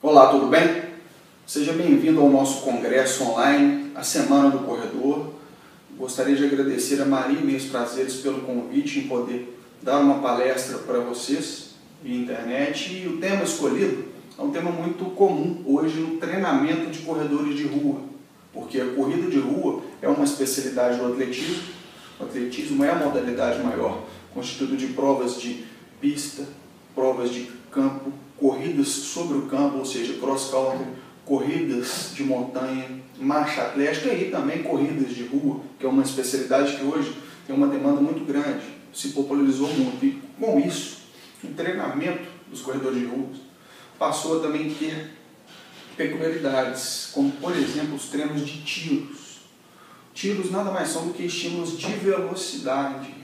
Olá, tudo bem? Seja bem-vindo ao nosso congresso online, a Semana do Corredor. Gostaria de agradecer a Maria Inês Prazeres pelo convite em poder dar uma palestra para vocês via internet. E o tema escolhido é um tema muito comum hoje no treinamento de corredores de rua, porque a corrida de rua é uma especialidade do atletismo. O atletismo é a modalidade maior, constituído de provas de pista, provas de campo, corridas sobre o campo, ou seja, cross-country, corridas de montanha, marcha atlética e também corridas de rua, que é uma especialidade que hoje tem uma demanda muito grande, se popularizou muito. E com isso, o treinamento dos corredores de rua passou a também ter peculiaridades, como por exemplo os treinos de tiros. Tiros nada mais são do que estímulos de velocidade.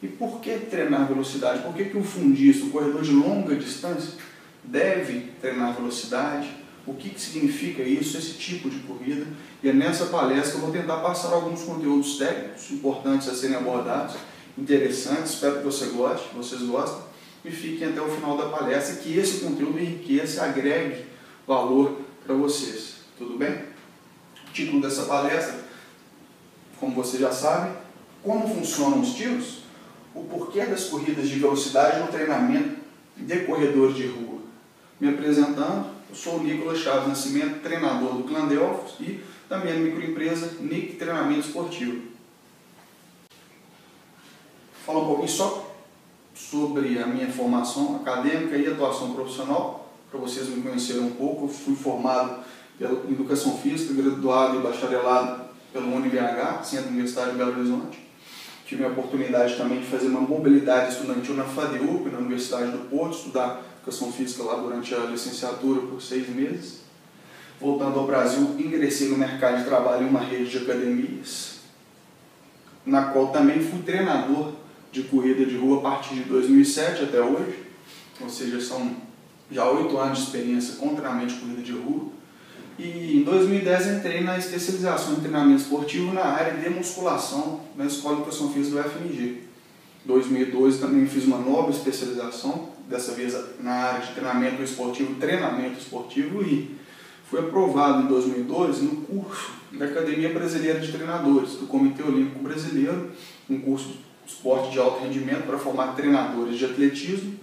E por que treinar velocidade? Por que um fundista, um corredor de longa distância, deve treinar velocidade? O que significa isso, esse tipo de corrida? E é nessa palestra que eu vou tentar passar alguns conteúdos técnicos importantes a serem abordados, interessantes, espero que você goste, que vocês gostem, e fiquem até o final da palestra, que esse conteúdo enriqueça e agregue valor para vocês. Tudo bem? O título dessa palestra, como vocês já sabem, como funcionam os tiros? O porquê das corridas de velocidade no treinamento de corredores de rua. Me apresentando, eu sou o Nicolas Chaves Nascimento, treinador do Clã Delfos e também da microempresa NIC Treinamento Esportivo. Vou falar um pouquinho só sobre a minha formação acadêmica e atuação profissional, para vocês me conhecerem um pouco. Eu fui formado em Educação Física, graduado e bacharelado pelo UniBH, Centro Universitário de Belo Horizonte. Tive a oportunidade também de fazer uma mobilidade estudantil na FADEUP, na Universidade do Porto, estudar Educação Física lá durante a licenciatura por 6 meses. Voltando ao Brasil, ingressei no mercado de trabalho em uma rede de academias, na qual também fui treinador de corrida de rua a partir de 2007 até hoje, ou seja, são já 8 anos de experiência com treinamento de corrida de rua. E em 2010 entrei na especialização em treinamento esportivo na área de musculação na Escola de Educação Física do FMG. Em 2012 também fiz uma nova especialização, dessa vez na área de treinamento esportivo, e fui aprovado em 2012 no curso da Academia Brasileira de Treinadores, do Comitê Olímpico Brasileiro, um curso de esporte de alto rendimento para formar treinadores de atletismo,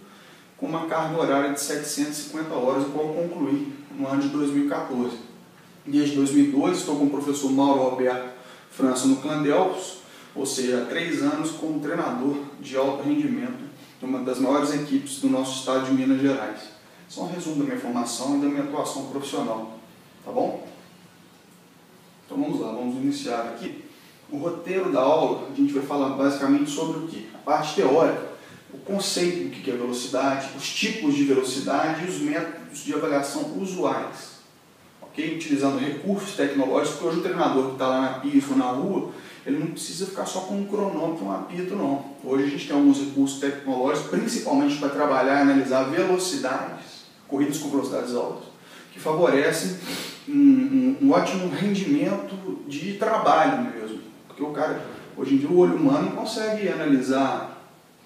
com uma carga horária de 750 horas, o qual concluí no ano de 2014. Desde 2012 estou com o professor Mauro Alberto França no Clã Delfos, ou seja, há 3 anos como treinador de alto rendimento de uma das maiores equipes do nosso estado de Minas Gerais. Isso é um resumo da minha formação e da minha atuação profissional, tá bom? Então vamos lá, vamos iniciar aqui. O roteiro da aula, a gente vai falar basicamente sobre o quê? A parte teórica, o conceito do que é velocidade, os tipos de velocidade e os métodos de avaliação usuais. Okay? Utilizando recursos tecnológicos, porque hoje o treinador que está lá na pista ou na rua, ele não precisa ficar só com um cronômetro e um apito, não. Hoje a gente tem alguns recursos tecnológicos, principalmente para trabalhar e analisar velocidades, corridas com velocidades altas, que favorecem um ótimo rendimento de trabalho mesmo. Porque o cara, hoje em dia, o olho humano não consegue analisar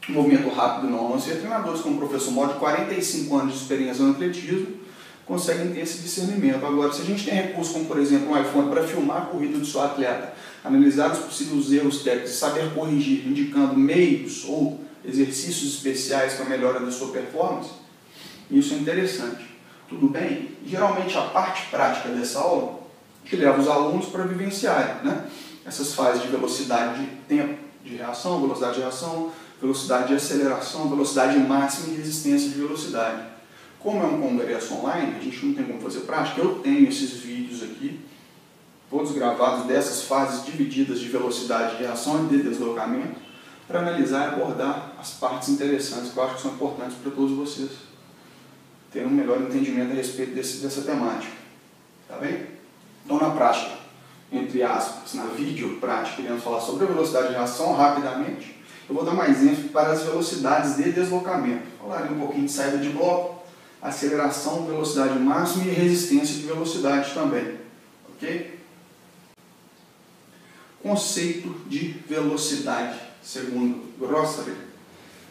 movimento rápido não ser treinadores como o professor Mauro, de 45 anos de experiência no atletismo, conseguem ter esse discernimento. Agora, se a gente tem recursos como, por exemplo, um iPhone para filmar a corrida do seu atleta, analisar os possíveis erros técnicos, saber corrigir, indicando meios ou exercícios especiais para a melhora da sua performance, isso é interessante. Tudo bem? Geralmente a parte prática dessa aula que leva os alunos para vivenciarem, né? Essas fases de velocidade de tempo de reação, velocidade de aceleração, velocidade máxima e resistência de velocidade. Como é um congresso online, a gente não tem como fazer prática, eu tenho esses vídeos aqui, todos gravados dessas fases divididas de velocidade de reação e de deslocamento, para analisar e abordar as partes interessantes que eu acho que são importantes para todos vocês terem um melhor entendimento a respeito dessa temática. Tá bem? Então, na prática, entre aspas, na vídeo prática, iremos falar sobre a velocidade de reação rapidamente. Eu vou dar mais ênfase para as velocidades de deslocamento. Falarei um pouquinho de saída de bloco, aceleração, velocidade máxima e resistência de velocidade também. Ok? Conceito de velocidade, segundo Grosser,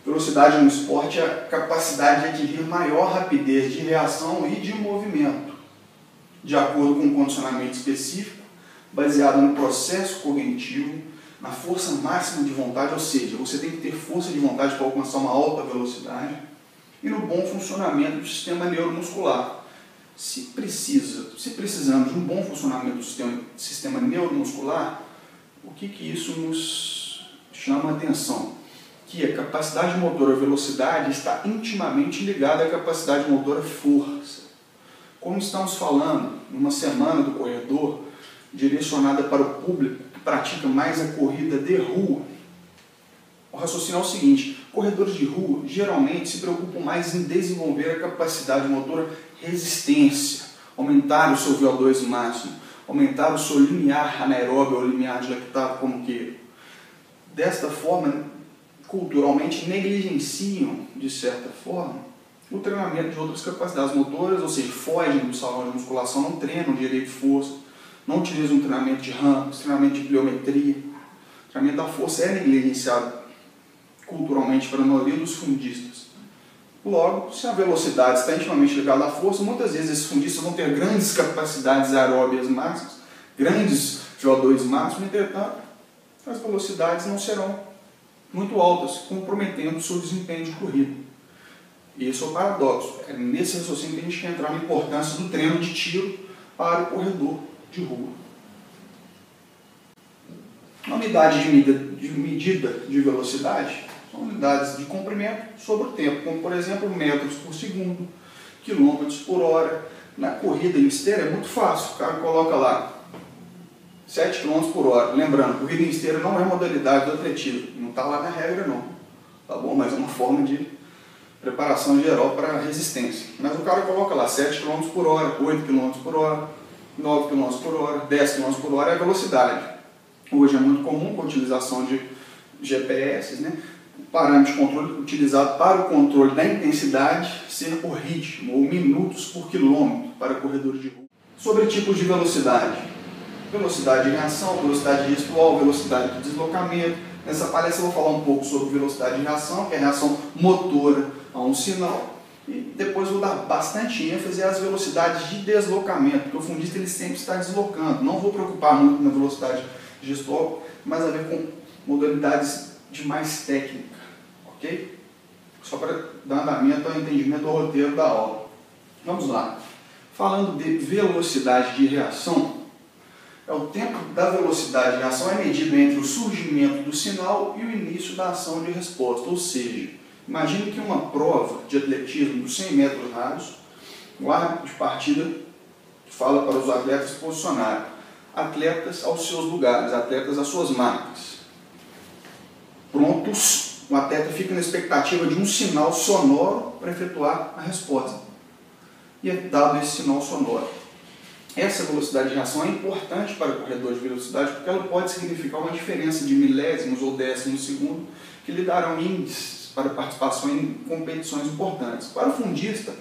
Velocidade no esporte é a capacidade de adquirir maior rapidez de reação e de movimento, de acordo com um condicionamento específico, baseado no processo cognitivo, na força máxima de vontade, ou seja, você tem que ter força de vontade para alcançar uma alta velocidade, e no bom funcionamento do sistema neuromuscular. Se precisamos de um bom funcionamento do sistema neuromuscular, o que isso nos chama a atenção? Que a capacidade motora velocidade está intimamente ligada à capacidade motora força. Como estamos falando, numa semana do corredor, direcionada para o público que pratica mais a corrida de rua, o raciocínio é o seguinte: corredores de rua geralmente se preocupam mais em desenvolver a capacidade motora resistência, aumentar o seu VO2 máximo, aumentar o seu limiar anaeróbio ou limiar de lactato, como queira. Desta forma, culturalmente negligenciam, de certa forma, o treinamento de outras capacidades motoras, ou seja, fogem do salão de musculação, não treinam direito de força, não utilizam treinamento de rampas, treinamento de pliometria. O treinamento da força é negligenciado culturalmente para a maioria dos fundistas. Logo, se a velocidade está intimamente ligada à força, muitas vezes esses fundistas vão ter grandes capacidades aeróbias máximas, grandes VO2 máximos, entretanto, as velocidades não serão muito altas, comprometendo o seu desempenho de corrida. E esse é o paradoxo. É nesse raciocínio que a gente quer entrar na importância do treino de tiro para o corredor de rua. A unidade de medida de velocidade são unidades de comprimento sobre o tempo, como por exemplo metros por segundo, quilômetros por hora. Na corrida em esteira é muito fácil, o cara coloca lá 7 km por hora. Lembrando, corrida em esteira não é modalidade do atletismo, não está lá na regra não, tá bom? Mas é uma forma de preparação geral para a resistência. Mas o cara coloca lá 7 km por hora, 8 km por hora, 9 km por hora, 10 km por hora é a velocidade. Hoje é muito comum com a utilização de GPS, né? O parâmetro de controle utilizado para o controle da intensidade ser o ritmo, ou minutos por quilômetro para corredores de rua. Sobre tipos de velocidade. Velocidade de reação, velocidade gestual, velocidade de deslocamento. Nessa palestra eu vou falar um pouco sobre velocidade de reação, que é a reação motora a um sinal. E depois vou dar bastante ênfase às velocidades de deslocamento, porque o fundista ele sempre está deslocando. Não vou preocupar muito na velocidade gestual, mas a ver com modalidades de mais técnica, ok? Só para dar andamento ao entendimento do roteiro da aula. Vamos lá. Falando de velocidade de reação, é o tempo da velocidade de reação é medido entre o surgimento do sinal e o início da ação de resposta, ou seja, imagine que uma prova de atletismo dos 100 metros rasos, o árbitro de partida fala para os atletas se posicionarem. Atletas aos seus lugares, atletas às suas marcas. Prontos, o atleta fica na expectativa de um sinal sonoro para efetuar a resposta. E é dado esse sinal sonoro. Essa velocidade de reação é importante para o corredor de velocidade porque ela pode significar uma diferença de milésimos ou décimos de segundo que lhe darão índices para participação em competições importantes. Para o fundista,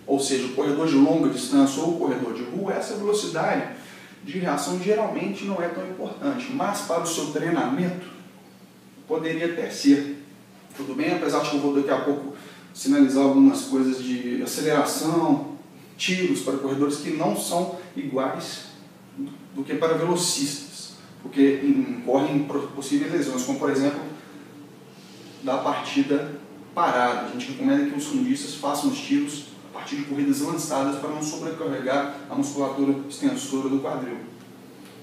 ou seja, o corredor de longa distância ou o corredor de rua, essa velocidade de reação geralmente não é tão importante, mas para o seu treinamento poderia até ser. Tudo bem? Apesar de que eu vou daqui a pouco sinalizar algumas coisas de aceleração, tiros para corredores que não são iguais do que para velocistas, porque incorrem possíveis lesões, como por exemplo da partida parada. A gente recomenda que os fundistas façam os tiros a partir de corridas lançadas para não sobrecarregar a musculatura extensora do quadril.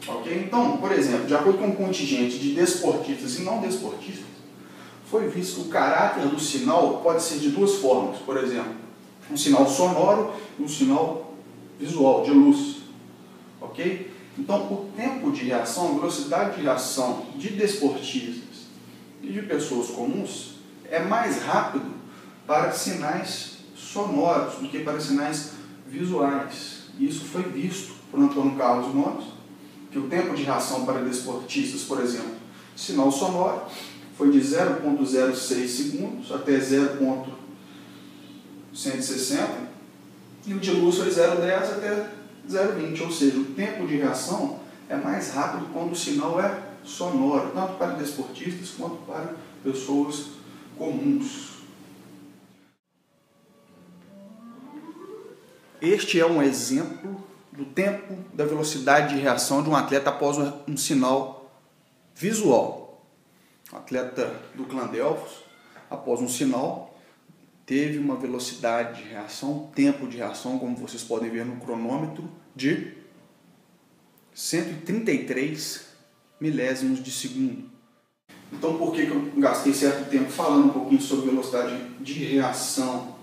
Ok? Então, por exemplo, de acordo com o contingente de desportistas e não desportistas, foi visto que o caráter do sinal pode ser de duas formas. Por exemplo, um sinal sonoro e um sinal visual, de luz. Ok? Então, o tempo de reação, a velocidade de reação de desportistas e de pessoas comuns é mais rápido para sinais sonoros do que para sinais visuais. Isso foi visto por Antônio Carlos Gomes, que o tempo de reação para desportistas, por exemplo, sinal sonoro, foi de 0,06 segundos até 0,160 e o de luz foi 0,10 até 0,20, ou seja, o tempo de reação é mais rápido quando o sinal é sonoro, tanto para desportistas quanto para pessoas comuns. Este é um exemplo do tempo da velocidade de reação de um atleta após um sinal visual. O atleta do Clã Delfos, após um sinal, teve uma velocidade de reação, tempo de reação, como vocês podem ver no cronômetro, de 133 milésimos de segundo. Então, por que eu gastei certo tempo falando um pouquinho sobre velocidade de reação?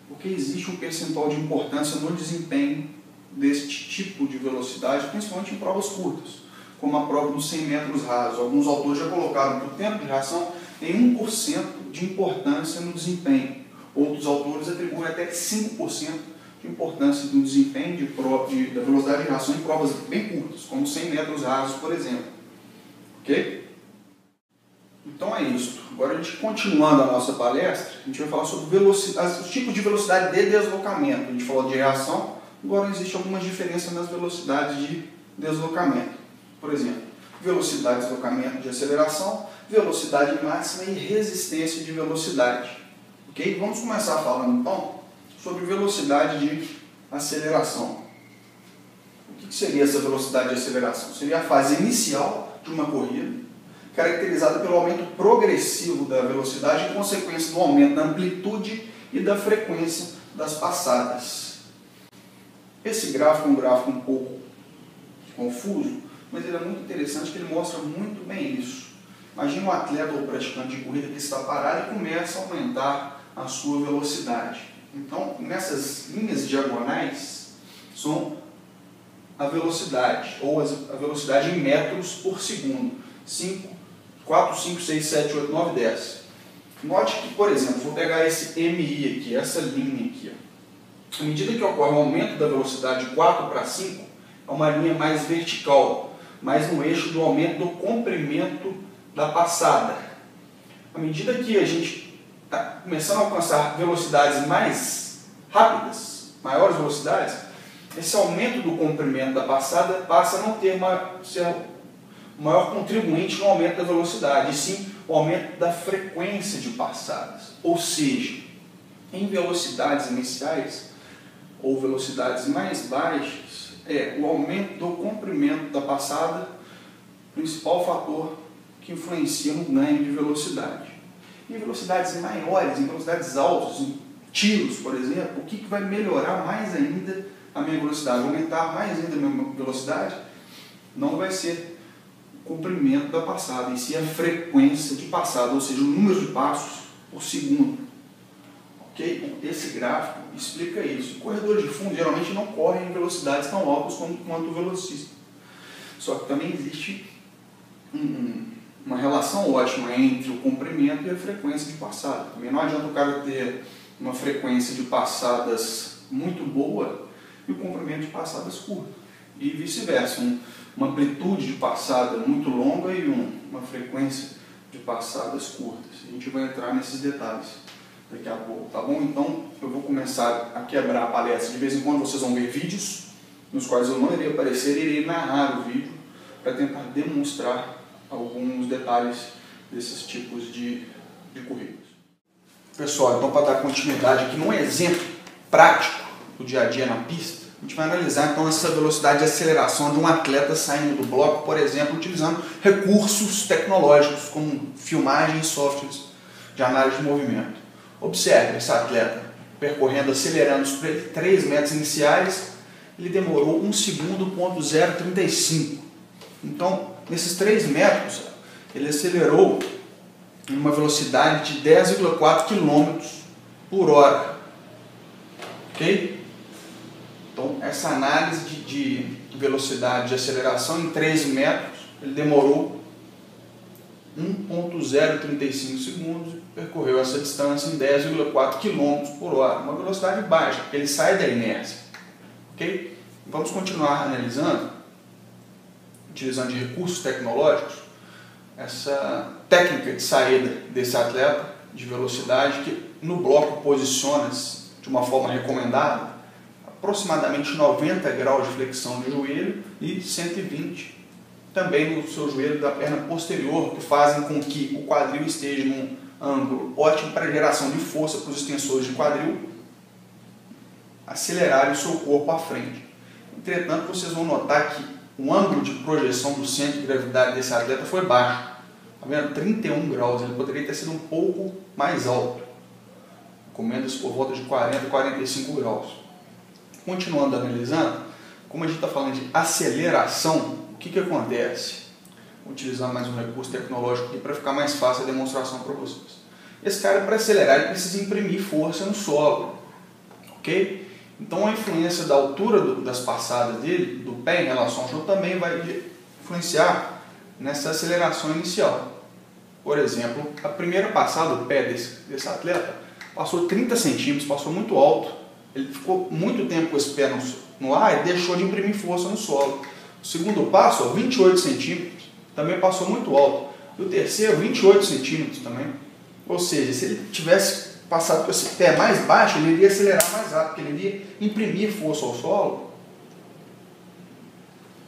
Porque existe um percentual de importância no desempenho deste tipo de velocidade, principalmente em provas curtas, como a prova dos 100 metros rasos. Alguns autores já colocaram que o tempo de reação tem 1% de importância no desempenho. Outros autores atribuem até 5% de importância no desempenho da velocidade de reação em provas bem curtas, como 100 metros rasos, por exemplo. Ok? Então é isso. Agora, a gente continuando a nossa palestra, a gente vai falar sobre os tipos de velocidade de deslocamento. A gente falou de reação, agora existem algumas diferenças nas velocidades de deslocamento. Por exemplo, velocidade de deslocamento de aceleração, velocidade máxima e resistência de velocidade. Ok? Vamos começar falando então sobre velocidade de aceleração. O que seria essa velocidade de aceleração? Seria a fase inicial de uma corrida, caracterizada pelo aumento progressivo da velocidade em consequência do aumento da amplitude e da frequência das passadas. Esse gráfico é um gráfico um pouco confuso, mas ele é muito interessante porque ele mostra muito bem isso. Imagine um atleta ou praticante de corrida que está parado e começa a aumentar a sua velocidade. Então, nessas linhas diagonais, são a velocidade, ou a velocidade em metros por segundo. 4, 5, 6, 7, 8, 9, 10. Note que, por exemplo, vou pegar esse MI aqui, essa linha aqui. À medida que ocorre o aumento da velocidade de 4 para 5, é uma linha mais vertical, mais no eixo do aumento do comprimento da passada. À medida que a gente está começando a alcançar velocidades mais rápidas, maiores velocidades, esse aumento do comprimento da passada passa a não ser o maior contribuinte no aumento da velocidade, e sim o aumento da frequência de passadas. Ou seja, em velocidades iniciais ou velocidades mais baixas, o aumento do comprimento da passada o principal fator que influencia no ganho de velocidade. Em velocidades maiores, em velocidades altas, em tiros, por exemplo, o que vai melhorar mais ainda a minha velocidade, aumentar mais ainda a minha velocidade, não vai ser o comprimento da passada, em si a frequência de passada, ou seja, o número de passos por segundo. Ok? Esse gráfico explica isso. Corredores de fundo geralmente não correm em velocidades tão altas quanto o velocista. Só que também existe uma relação ótima entre o comprimento e a frequência de passada. Também não adianta o cara ter uma frequência de passadas muito boa e o comprimento de passadas curto. E vice-versa, uma amplitude de passada muito longa e uma frequência de passadas curtas. A gente vai entrar nesses detalhes daqui a pouco, tá bom? Então eu vou começar a quebrar a palestra. De vez em quando vocês vão ver vídeos nos quais eu não irei aparecer, irei narrar o vídeo para tentar demonstrar alguns detalhes desses tipos de corridas. Pessoal, então para dar continuidade aqui num exemplo prático do dia a dia na pista, a gente vai analisar então essa velocidade de aceleração de um atleta saindo do bloco, por exemplo, utilizando recursos tecnológicos como filmagem e softwares de análise de movimento. Observe esse atleta percorrendo, acelerando os 3 metros iniciais, ele demorou 1 segundo, 0,35. Então, nesses 3 metros, ele acelerou em uma velocidade de 10,4 km por hora. Ok? Então, essa análise de velocidade de aceleração em 3 metros, ele demorou 1,035 segundos e percorreu essa distância em 10,4 km por hora. Uma velocidade baixa, porque ele sai da inércia. Ok? Vamos continuar analisando, utilizando de recursos tecnológicos, essa técnica de saída desse atleta de velocidade que no bloco posiciona-se de uma forma recomendada aproximadamente 90 graus de flexão de joelho e 120 também no seu joelho da perna posterior, que fazem com que o quadril esteja num ângulo ótimo para geração de força para os extensores de quadril acelerarem o seu corpo à frente. Entretanto, vocês vão notar que o ângulo de projeção do centro de gravidade desse atleta foi baixo. Está vendo? 31 graus. Ele poderia ter sido um pouco mais alto, comendo-se por volta de 40 a 45 graus. Continuando analisando, como a gente está falando de aceleração, o que acontece? Vou utilizar mais um recurso tecnológico aqui para ficar mais fácil a demonstração para vocês. Esse cara, para acelerar, ele precisa imprimir força no solo, ok? Então a influência da altura das passadas dele, do pé em relação ao chão, também vai influenciar nessa aceleração inicial. Por exemplo, a primeira passada do pé desse atleta passou 30 centímetros, passou muito alto. Ele ficou muito tempo com esse pé no ar e deixou de imprimir força no solo. O segundo passo, 28 centímetros, também passou muito alto. E o terceiro, 28 centímetros também. Ou seja, se ele tivesse passado com esse pé mais baixo, ele iria acelerar mais rápido, porque ele iria imprimir força ao solo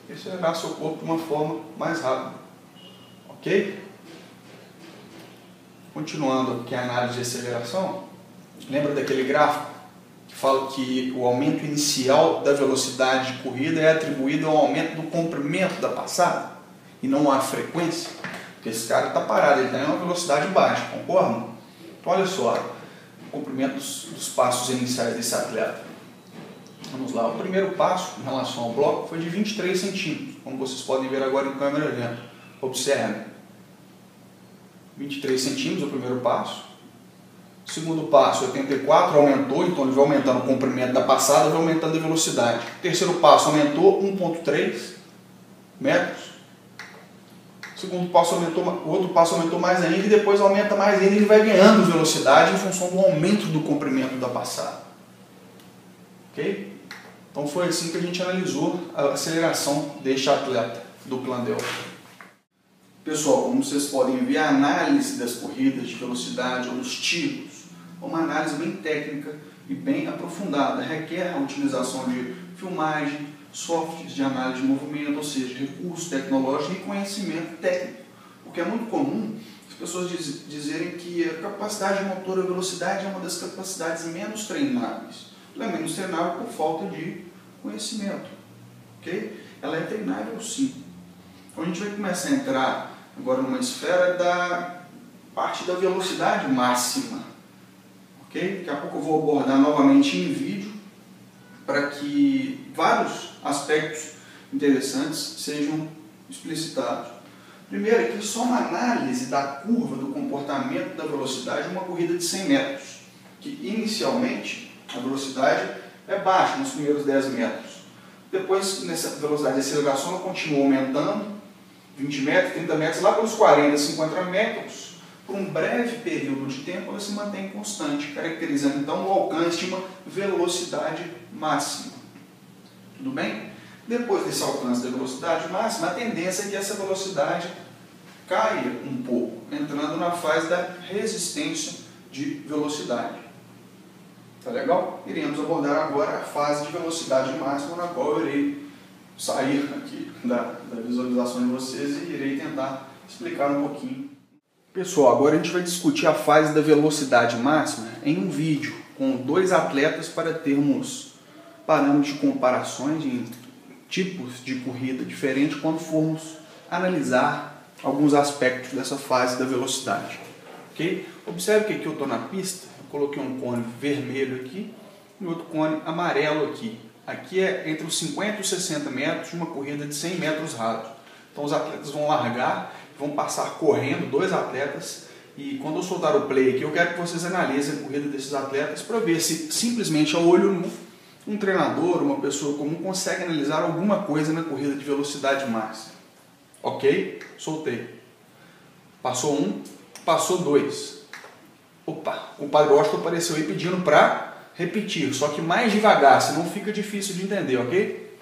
e acelerar seu corpo de uma forma mais rápida. Ok? Continuando aqui a análise de aceleração, lembra daquele gráfico que fala que o aumento inicial da velocidade de corrida é atribuído ao aumento do comprimento da passada e não à frequência? Porque esse cara está parado, ele está em uma velocidade baixa, concorda? Então olha só, o comprimento dos passos iniciais desse atleta. Vamos lá, o primeiro passo em relação ao bloco foi de 23 centímetros, como vocês podem ver agora em câmera lenta. Observe, 23 centímetros o primeiro passo. O segundo passo, 84, aumentou, então ele vai aumentando o comprimento da passada, vai aumentando a velocidade. O terceiro passo aumentou 1,3 metros. O segundo passo aumentou, o outro passo aumentou mais ainda e depois aumenta mais ainda e ele vai ganhando velocidade em função do aumento do comprimento da passada. Ok? Então foi assim que a gente analisou a aceleração deste atleta do plantel. Pessoal, como vocês podem ver, a análise das corridas de velocidade ou dos tiros é uma análise bem técnica e bem aprofundada. Requer a utilização de filmagem, softwares de análise de movimento, ou seja, recursos tecnológicos e conhecimento técnico. Porque é muito comum as pessoas dizerem que a capacidade motora, a velocidade é uma das capacidades menos treináveis. Ela é menos treinável por falta de conhecimento. Okay? Ela é treinável sim. Então a gente vai começar a entrar agora numa esfera da parte da velocidade máxima. Ok? Daqui a pouco eu vou abordar novamente em vídeo para que vários aspectos interessantes sejam explicitados. Primeiro aqui só uma análise da curva do comportamento da velocidade em uma corrida de 100 metros, que inicialmente a velocidade é baixa nos primeiros 10 metros. Depois, nessa velocidade de aceleração, ela continua aumentando, 20 metros, 30 metros, lá pelos 40, 50 metros, por um breve período de tempo ela se mantém constante, caracterizando então o alcance de uma velocidade máxima. Tudo bem? Depois desse alcance da velocidade máxima, a tendência é que essa velocidade caia um pouco, entrando na fase da resistência de velocidade. Tá legal? Iremos abordar agora a fase de velocidade máxima, na qual eu irei sair aqui da visualização de vocês e irei tentar explicar um pouquinho. Pessoal, agora a gente vai discutir a fase da velocidade máxima em um vídeo com dois atletas para termos parâmetros de comparações em tipos de corrida diferentes quando formos analisar alguns aspectos dessa fase da velocidade. Okay? Observe que aqui eu estou na pista, eu coloquei um cone vermelho aqui e outro cone amarelo aqui. Aqui é entre os 50 e os 60 metros de uma corrida de 100 metros rasos. Então os atletas vão largar, vão passar correndo, dois atletas, e quando eu soltar o play aqui, eu quero que vocês analisem a corrida desses atletas para ver se simplesmente ao olho nu, um treinador, uma pessoa comum consegue analisar alguma coisa na corrida de velocidade máxima. Ok? Soltei. Passou um, passou dois. Opa, o Padre Washington apareceu aí pedindo para repetir, só que mais devagar, senão fica difícil de entender, ok?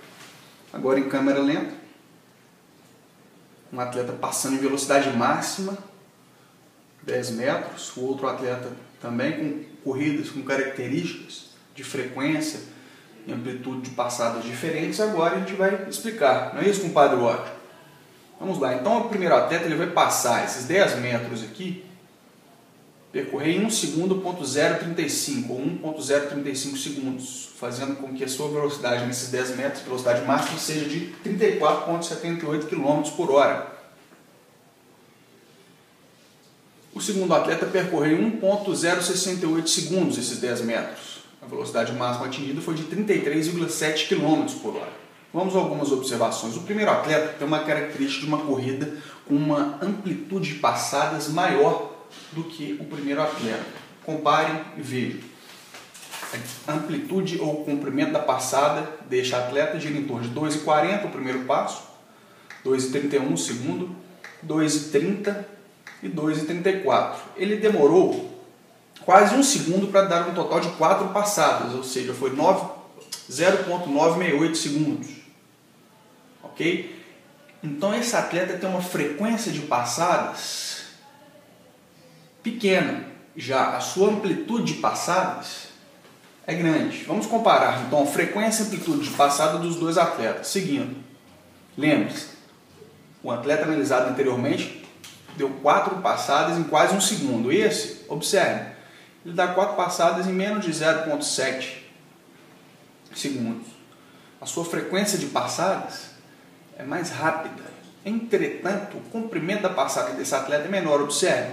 Agora em câmera lenta, um atleta passando em velocidade máxima, 10 metros, o outro atleta também com corridas com características de frequência e amplitude de passadas diferentes. Agora a gente vai explicar, não é isso, compadre Washington? Vamos lá, então o primeiro atleta ele vai passar esses 10 metros aqui percorrer em 1 segundo 0,35 ou 1,035 segundos, fazendo com que a sua velocidade nesses 10 metros, velocidade máxima, seja de 34,78 km por hora. O segundo atleta percorreu em 1,068 segundos esses 10 metros. A velocidade máxima atingida foi de 33,7 km por hora. Vamos a algumas observações. O primeiro atleta tem uma característica de uma corrida com uma amplitude de passadas maior do que o primeiro atleta. Comparem e vejam. A amplitude ou comprimento da passada deste atleta gira em torno de 2,40 o primeiro passo, 2,31 o segundo, 2,30 e 2,34. Ele demorou quase 1 segundo para dar um total de 4 passadas, ou seja, foi 0,968 segundos. Ok? Então esse atleta tem uma frequência de passadas pequena, já a sua amplitude de passadas é grande. Vamos comparar então a frequência e amplitude de passada dos dois atletas. Seguindo, lembre-se, o atleta analisado anteriormente deu 4 passadas em quase 1 segundo. Esse, observe, ele dá 4 passadas em menos de 0,7 segundos. A sua frequência de passadas é mais rápida. Entretanto, o comprimento da passada desse atleta é menor. Observe.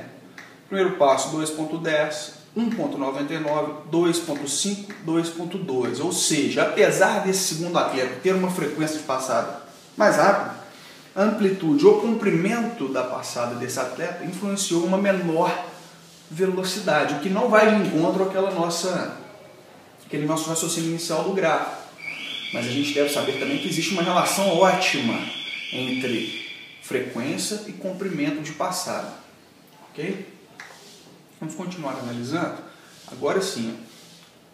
Primeiro passo, 2,10, 1,99, 2,5, 2,2. Ou seja, apesar desse segundo atleta ter uma frequência de passada mais rápida, a amplitude ou comprimento da passada desse atleta influenciou uma menor velocidade, o que não vai de encontro àquele nosso raciocínio inicial do gráfico. Mas a gente deve saber também que existe uma relação ótima entre frequência e comprimento de passada. Ok? Vamos continuar analisando. Agora sim,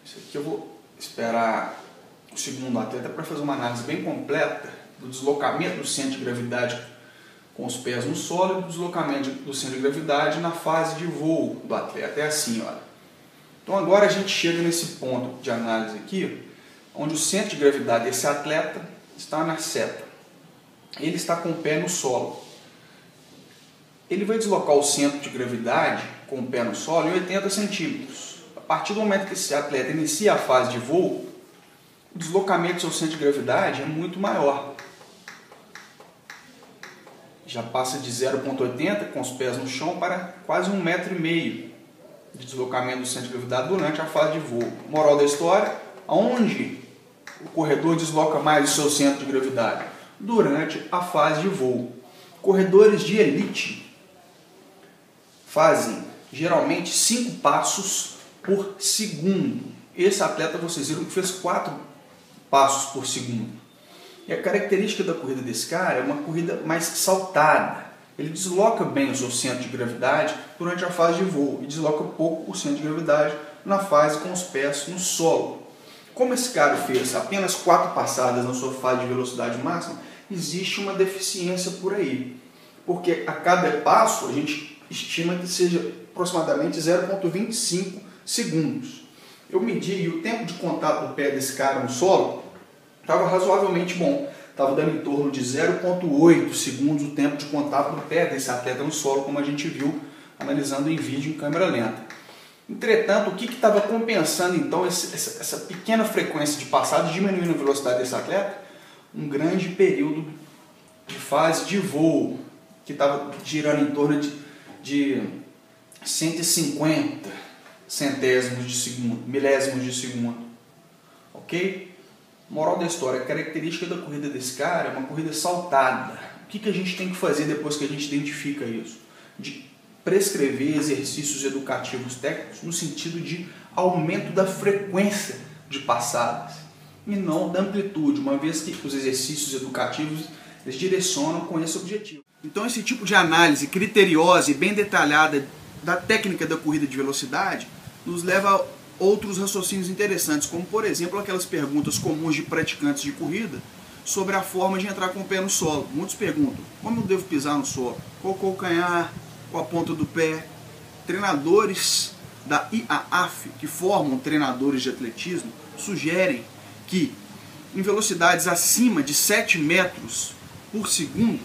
isso aqui eu vou esperar o segundo atleta para fazer uma análise bem completa do deslocamento do centro de gravidade com os pés no solo e do deslocamento do centro de gravidade na fase de voo do atleta. É assim, olha. Então agora a gente chega nesse ponto de análise aqui, onde o centro de gravidade desse atleta está na seta. Ele está com o pé no solo. Ele vai deslocar o centro de gravidade com o pé no solo em 80 centímetros. A partir do momento que esse atleta inicia a fase de voo, o deslocamento do seu centro de gravidade é muito maior. Já passa de 0,80 com os pés no chão para quase 1,5 metro de deslocamento do centro de gravidade durante a fase de voo. Moral da história, aonde o corredor desloca mais o seu centro de gravidade? Durante a fase de voo. Corredores de elite fazem geralmente 5 passos por segundo. Esse atleta, vocês viram que fez 4 passos por segundo. E a característica da corrida desse cara é uma corrida mais saltada. Ele desloca bem o seu centro de gravidade durante a fase de voo e desloca pouco o centro de gravidade na fase com os pés no solo. Como esse cara fez apenas 4 passadas na sua fase de velocidade máxima, existe uma deficiência por aí. Porque a cada passo a gente estima que seja aproximadamente 0,25 segundos. Eu medi e o tempo de contato do pé desse cara no solo estava razoavelmente bom. Estava dando em torno de 0,8 segundos o tempo de contato do pé desse atleta no solo, como a gente viu analisando em vídeo em câmera lenta. Entretanto, o que estava compensando então essa pequena frequência de passada, diminuindo a velocidade desse atleta? Um grande período de fase de voo, que estava girando em torno de 150 centésimos de segundo, milésimos de segundo. Ok? Moral da história, a característica da corrida desse cara é uma corrida saltada. O que a gente tem que fazer depois que a gente identifica isso? De prescrever exercícios educativos técnicos no sentido de aumento da frequência de passadas e não da amplitude, uma vez que os exercícios educativos eles direcionam com esse objetivo. Então esse tipo de análise criteriosa e bem detalhada da técnica da corrida de velocidade nos leva a outros raciocínios interessantes, como por exemplo aquelas perguntas comuns de praticantes de corrida sobre a forma de entrar com o pé no solo. Muitos perguntam, como eu devo pisar no solo? Qual o calcanhar? Qual a ponta do pé? Treinadores da IAAF, que formam treinadores de atletismo, sugerem que em velocidades acima de 7 metros por segundo,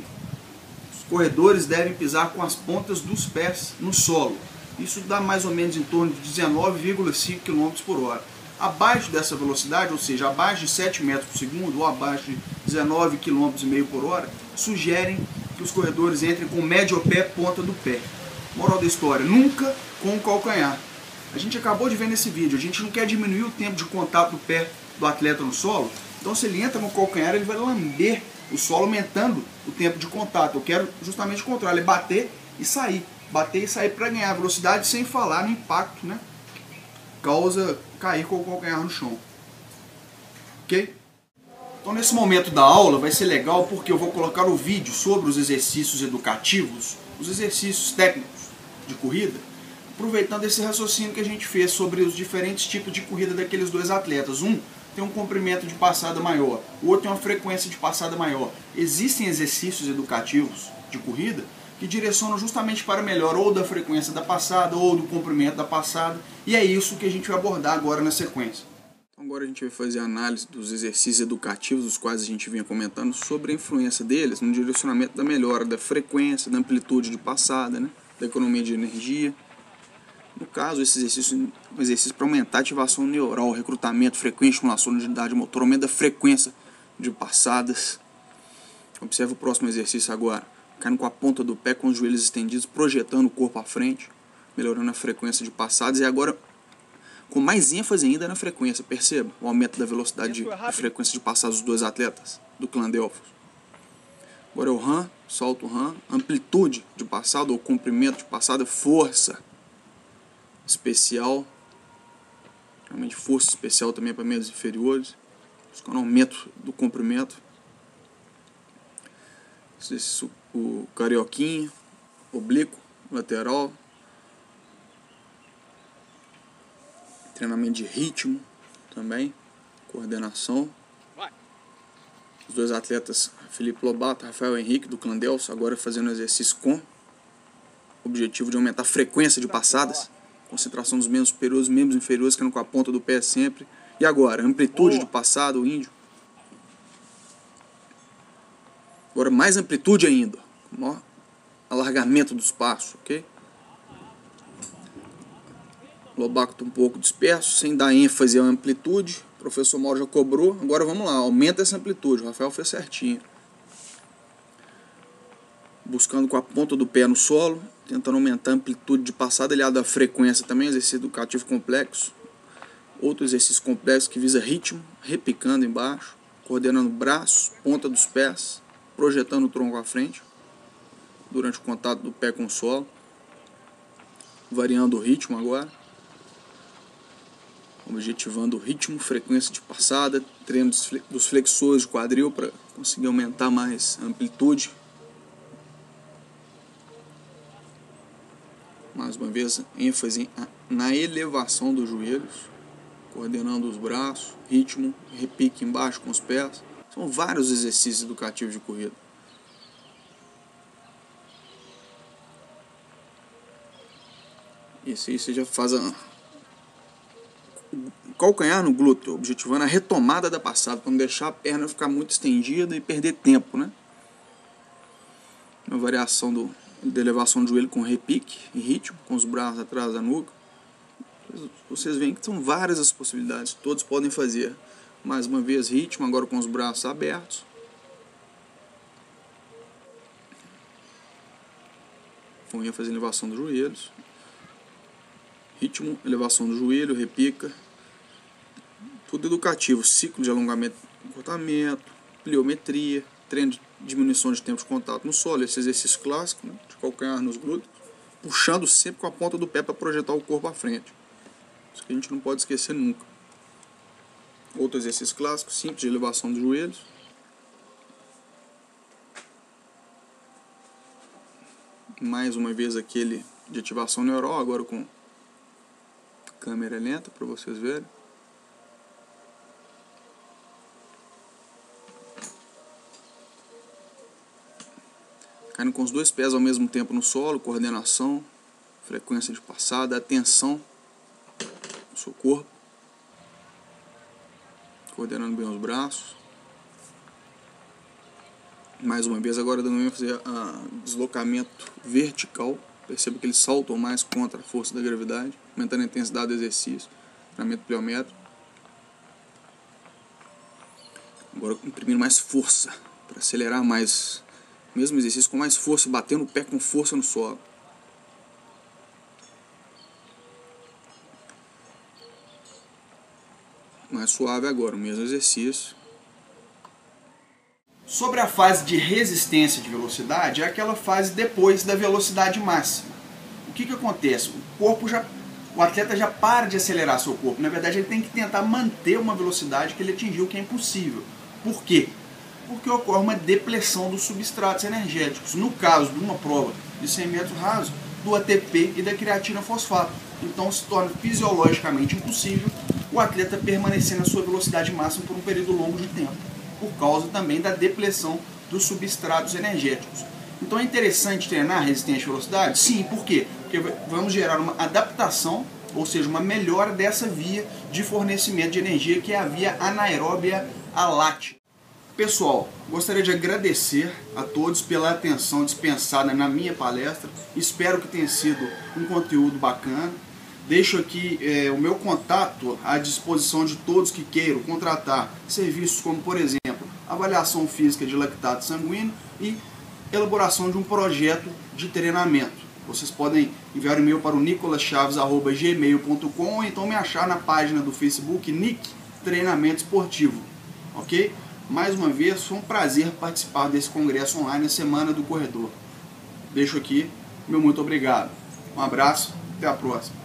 os corredores devem pisar com as pontas dos pés no solo. Isso dá mais ou menos em torno de 19,5 km por hora. Abaixo dessa velocidade, ou seja, abaixo de 7 metros por segundo ou abaixo de 19,5 km por hora, sugerem que os corredores entrem com médio pé, ponta do pé. Moral da história, nunca com o calcanhar. A gente acabou de ver nesse vídeo, a gente não quer diminuir o tempo de contato do pé do atleta no solo, então se ele entra no calcanhar, ele vai lamber o solo, aumentando o tempo de contato. Eu quero justamente o contrário, ele bater e sair para ganhar velocidade, sem falar no impacto, né? Causa cair com o calcanhar no chão. Ok? Então nesse momento da aula vai ser legal porque eu vou colocar o vídeo sobre os exercícios educativos, os exercícios técnicos de corrida, aproveitando esse raciocínio que a gente fez sobre os diferentes tipos de corrida daqueles dois atletas. Um tem um comprimento de passada maior, o outro tem uma frequência de passada maior. Existem exercícios educativos de corrida que direcionam justamente para melhor ou da frequência da passada ou do comprimento da passada, e é isso que a gente vai abordar agora na sequência. Então agora a gente vai fazer a análise dos exercícios educativos, os quais a gente vinha comentando, sobre a influência deles no direcionamento da melhora da frequência, da amplitude de passada, né? Da economia de energia. No caso, esse exercício é um exercício para aumentar a ativação neural, recrutamento, frequência, estimulação de unidade motor, aumento da frequência de passadas. Observe o próximo exercício agora. Caindo com a ponta do pé, com os joelhos estendidos, projetando o corpo à frente, melhorando a frequência de passadas. E agora, com mais ênfase ainda na frequência, perceba o aumento da velocidade de frequência de passadas dos dois atletas do clã Delphos. Agora é o RAM, solta o RAM, amplitude de passada ou comprimento de passada, força especial, realmente força especial também para membros inferiores, buscando aumento do comprimento. O carioquinha, oblíquo, lateral, treinamento de ritmo também, coordenação. Os dois atletas, Felipe Lobato e Rafael Henrique, do clã Delphos, agora fazendo exercício com o objetivo de aumentar a frequência de passadas, concentração dos membros superiores, membros inferiores, ficando com a ponta do pé sempre. E agora, amplitude de passada, o índio. Agora mais amplitude ainda, maior alargamento do espaço, ok? Lobato um pouco disperso, sem dar ênfase à amplitude. O professor Mauro já cobrou, agora vamos lá, aumenta essa amplitude. O Rafael fez certinho. Buscando com a ponta do pé no solo, tentando aumentar a amplitude de passada, aliado à frequência também, exercício educativo complexo. Outro exercício complexo que visa ritmo, repicando embaixo, coordenando braços, ponta dos pés, projetando o tronco à frente, durante o contato do pé com o solo, variando o ritmo agora, objetivando o ritmo, frequência de passada, treino dos flexores de quadril para conseguir aumentar mais a amplitude. Mais uma vez, ênfase na elevação dos joelhos, coordenando os braços, ritmo, repique embaixo com os pés. São vários exercícios educativos de corrida. Esse aí você já faz o calcanhar no glúteo, objetivando a retomada da passada, para não deixar a perna ficar muito estendida e perder tempo, né? Uma variação da elevação do joelho com repique e ritmo, com os braços atrás da nuca. Vocês veem que são várias as possibilidades, todos podem fazer. Mais uma vez, ritmo, agora com os braços abertos. Com ênfase em elevação dos joelhos. Ritmo, elevação do joelho, repica. Tudo educativo, ciclo de alongamento, encurtamento, pliometria, treino de diminuição de tempo de contato no solo, esse exercício clássico, né, de calcanhar nos glúteos, puxando sempre com a ponta do pé para projetar o corpo à frente. Isso que a gente não pode esquecer nunca. Outro exercício clássico, simples, de elevação dos joelhos. Mais uma vez aquele de ativação neural, agora com câmera lenta para vocês verem. Caindo com os dois pés ao mesmo tempo no solo, coordenação, frequência de passada, atenção no seu corpo, coordenando bem os braços. Mais uma vez agora dando ênfase a deslocamento vertical, Perceba que eles saltam mais contra a força da gravidade, aumentando a intensidade do exercício. Treinamento pliométrico. Agora imprimindo mais força, para acelerar mais. Mesmo exercício com mais força, batendo o pé com força no solo. Mais suave agora, o mesmo exercício. Sobre a fase de resistência de velocidade, é aquela fase depois da velocidade máxima. O que acontece? O atleta já para de acelerar seu corpo. Na verdade, ele tem que tentar manter uma velocidade que ele atingiu, que é impossível. Por quê? Porque ocorre uma depressão dos substratos energéticos. No caso de uma prova de 100 metros rasos, do ATP e da creatina fosfato. Então se torna fisiologicamente impossível o atleta permanecer na sua velocidade máxima por um período longo de tempo, por causa também da depressão dos substratos energéticos. Então é interessante treinar resistência à velocidade? Sim, por quê? Porque vamos gerar uma adaptação, ou seja, uma melhora dessa via de fornecimento de energia, que é a via anaeróbia alática. Pessoal, gostaria de agradecer a todos pela atenção dispensada na minha palestra. Espero que tenha sido um conteúdo bacana. Deixo aqui o meu contato à disposição de todos que queiram contratar serviços como, por exemplo, avaliação física de lactato sanguíneo e elaboração de um projeto de treinamento. Vocês podem enviar um e-mail para o nicolaschaves@gmail.com ou então me achar na página do Facebook Nick Treinamento Esportivo. Ok? Mais uma vez, foi um prazer participar desse congresso online na Semana do Corredor. Deixo aqui meu muito obrigado. Um abraço, até a próxima.